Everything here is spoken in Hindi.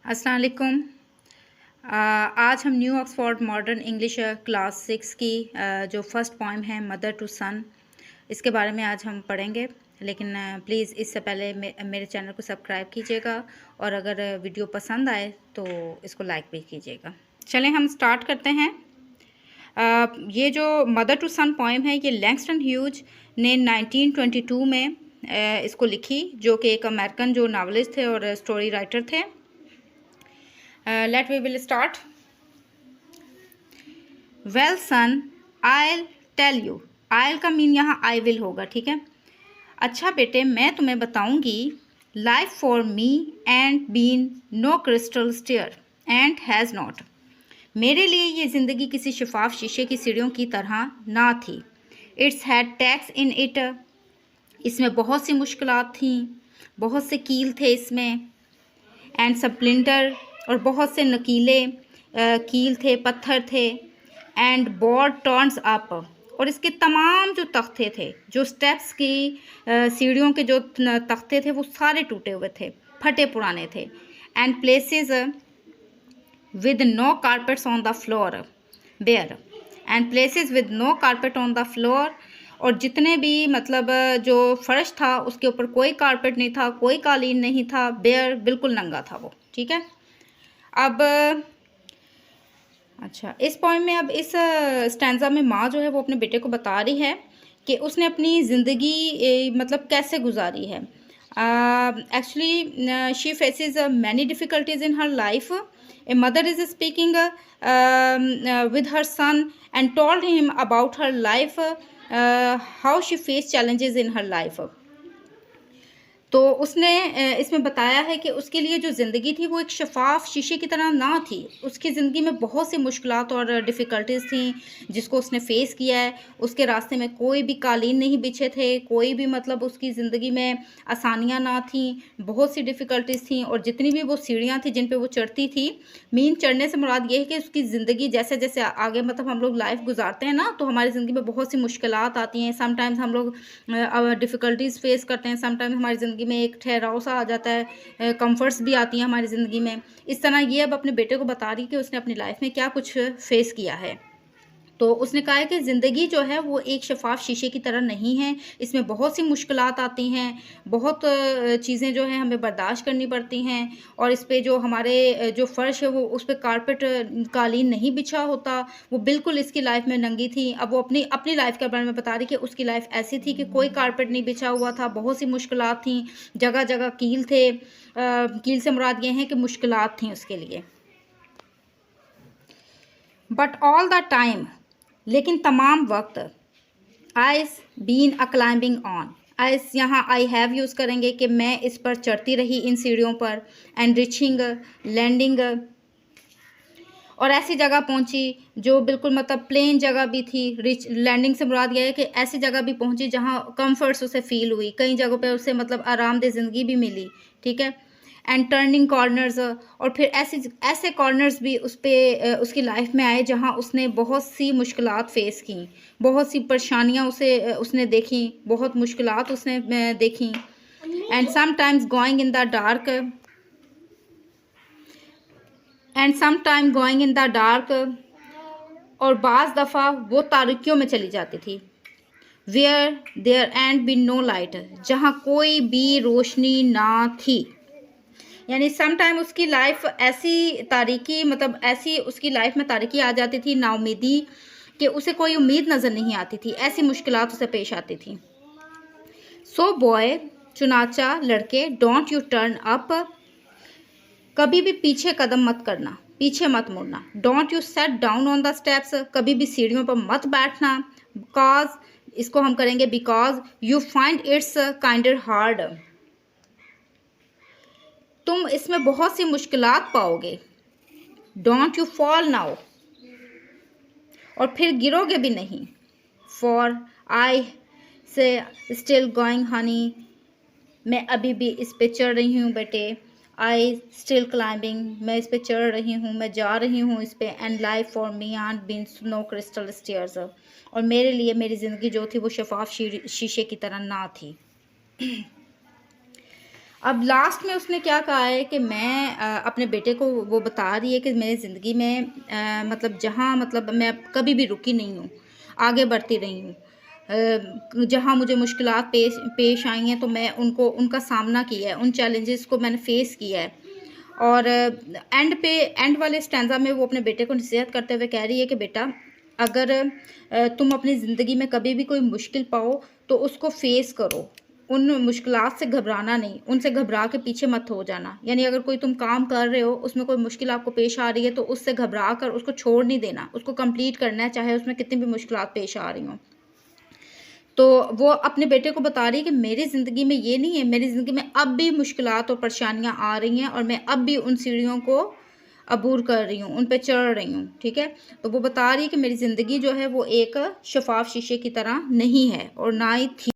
अस्सलाम वालेकुम। आज हम new Oxford modern English class 6 की जो फर्स्ट पोएम है मदर टू सन, इसके बारे में आज हम पढ़ेंगे। लेकिन प्लीज़ इससे पहले मेरे चैनल को सब्सक्राइब कीजिएगा और अगर वीडियो पसंद आए तो इसको लाइक भी कीजिएगा। चलें हम स्टार्ट करते हैं। ये जो मदर टू सन पोएम है ये लैंगस्टन ह्यूज ने 1922 में इसको लिखी, जो कि एक अमेरिकन जो नावलिस्ट थे और स्टोरी राइटर थे। Let we will start. Well son, I'll tell you. I'll का मीन यहाँ I will होगा, ठीक है। अच्छा बेटे, मैं तुम्हें बताऊंगी। Life for me and been no crystal stair and has not. मेरे लिए ये ज़िंदगी किसी शफाफ शीशे की सीढ़ियों की तरह ना थी। It's had tags in it. इसमें बहुत सी मुश्किलात थीं, बहुत से कील थे इसमें। एंड स्प्लिंटर, और बहुत से नकीले कील थे, पत्थर थे। एंड बोर्ड टर्न्स अप, और इसके तमाम जो तख्ते थे, जो स्टेप्स की सीढ़ियों के जो तख्ते थे वो सारे टूटे हुए थे, फटे पुराने थे। And places with no carpets on the floor bare, and places with no carpet on the floor, और जितने भी मतलब जो फर्श था उसके ऊपर कोई कारपेट नहीं था, कोई कालीन नहीं था, बेयर बिल्कुल नंगा था वो, ठीक है। अब अच्छा, इस पोएम में अब इस स्टैंजा में माँ जो है वो अपने बेटे को बता रही है कि उसने अपनी ज़िंदगी मतलब कैसे गुजारी है। Actually she faces many difficulties in her life. A mother is speaking with her son and told him about her life, how she faced challenges in her life. तो उसने इसमें बताया है कि उसके लिए जो ज़िंदगी थी वो एक शफाफ शीशे की तरह ना थी। उसकी ज़िंदगी में बहुत सी मुश्किलात और डिफ़िकल्टीज़ थी जिसको उसने फ़ेस किया है। उसके रास्ते में कोई भी कालीन नहीं बिछे थे, कोई भी मतलब उसकी ज़िंदगी में आसानियाँ ना थीं, बहुत सी डिफ़िकल्टीज़ थीं। और जितनी भी वो सीढ़ियाँ थी जिन पे वो चढ़ती थी, मीन चढ़ने से मुराद ये है कि उसकी ज़िंदगी जैसे जैसे आगे मतलब हम लोग लाइफ गुजारते हैं ना, तो हमारी ज़िंदगी में बहुत सी मुश्किलात आती हैं। समटाइम्स हम लोग डिफ़िकल्टीज़ फ़ेस करते हैं, समटाइम्स हमारी ज़िंदगी में एक ठहराव सा आ जाता है, कंफर्ट्स भी आती हैं हमारी ज़िंदगी में। इस तरह ये अब अपने बेटे को बता रही कि उसने अपनी लाइफ में क्या कुछ फ़ेस किया है। तो उसने कहा है कि ज़िंदगी जो है वो एक शफाफ शीशे की तरह नहीं है, इसमें बहुत सी मुश्किलात आती हैं, बहुत चीज़ें जो हैं हमें बर्दाश्त करनी पड़ती हैं। और इस पे जो हमारे जो फ़र्श है वो उस पे कारपेट कालीन नहीं बिछा होता, वो बिल्कुल इसकी लाइफ में नंगी थी। अब वो अपनी अपनी लाइफ के बारे में बता रही कि उसकी लाइफ ऐसी थी कि कोई कारपेट नहीं बिछा हुआ था, बहुत सी मुश्किलात थीं, जगह जगह कील थे। कील से मुराद ये हैं कि मुश्किलात थीं उसके लिए। बट ऑल द टाइम, लेकिन तमाम वक्त, I'se been a climbing on, I'se यहाँ आई हैव यूज़ करेंगे कि मैं इस पर चढ़ती रही इन सीढ़ियों पर। एंड रिचिंग, लैंडिंग, और ऐसी जगह पहुंची जो बिल्कुल मतलब प्लेन जगह भी थी। रिच लैंडिंग से मुराद यह है कि ऐसी जगह भी पहुंची जहां कंफर्ट्स उसे फील हुई, कई जगहों पे उसे मतलब आरामदेह ज़िंदगी भी मिली, ठीक है। एंड टर्निंग कॉर्नर्स, और फिर ऐसे कॉर्नर्स भी उस पर उसकी लाइफ में आए जहां उसने बहुत सी मुश्किलात फ़ेस की, बहुत सी परेशानियां उसने देखी, बहुत मुश्किलात उसने देखी। And sometimes going in the dark, and some time going in the dark, और बाज़ दफ़ा वो तारीकियों में चली जाती थी। Where there ain't been no light, जहाँ कोई भी रोशनी ना थी। यानी सम टाइम उसकी लाइफ ऐसी तारीकी मतलब ऐसी उसकी लाइफ में तारीकी आ जाती थी, नाउमीदी, कि उसे कोई उम्मीद नज़र नहीं आती थी, ऐसी मुश्किलात उसे पेश आती थी। सो बॉय, चुनाचा लड़के, डोंट यू टर्न अप, कभी भी पीछे कदम मत करना, पीछे मत मुड़ना। Don't you set down on the steps, कभी भी सीढ़ियों पर मत बैठना। बिकॉज, इसको हम करेंगे because you find its kinder hard, तुम इसमें बहुत सी मुश्किलात पाओगे। डोंट यू फॉल नाउ, और फिर गिरोगे भी नहीं। फॉर आई से स्टिल गोइंग हनी, मैं अभी भी इस पे चढ़ रही हूँ बेटे। आई स्टिल क्लाइंबिंग, मैं इस पे चढ़ रही हूँ, मैं जा रही हूँ इस पे। And life for me ain't been no crystal stairs, और मेरे लिए मेरी ज़िंदगी जो थी वो शफाफ शीशे की तरह ना थी। अब लास्ट में उसने क्या कहा है कि मैं अपने बेटे को वो बता रही है कि मेरी ज़िंदगी में मतलब जहाँ मतलब मैं कभी भी रुकी नहीं हूँ, आगे बढ़ती रही हूँ। जहाँ मुझे मुश्किलात पेश पेश आई हैं तो मैं उनका सामना किया है, उन चैलेंजेस को मैंने फ़ेस किया है। और एंड वाले स्टैंज़ा में वो अपने बेटे को नसीहत करते हुए कह रही है कि बेटा, अगर तुम अपनी ज़िंदगी में कभी भी कोई मुश्किल पाओ तो उसको फ़ेस करो। उन मुश्किलात से घबराना नहीं, उनसे घबरा के पीछे मत हो जाना। यानी अगर कोई तुम काम कर रहे हो, उसमें कोई मुश्किल आपको पेश आ रही है तो उससे घबरा कर उसको छोड़ नहीं देना, उसको कंप्लीट करना है, चाहे उसमें कितनी भी मुश्किलात पेश आ रही हों। तो वो अपने बेटे को बता रही है कि मेरी ज़िंदगी में ये नहीं है, मेरी ज़िंदगी में अब भी मुश्किलात और परेशानियाँ आ रही हैं और मैं अब भी उन सीढ़ियों को अबूर कर रही हूँ, उन पे चढ़ रही हूँ, ठीक है? तो वो बता रही है कि मेरी ज़िंदगी जो है वो एक शफ़ाफ़ शीशे की तरह नहीं है और ना ही थी।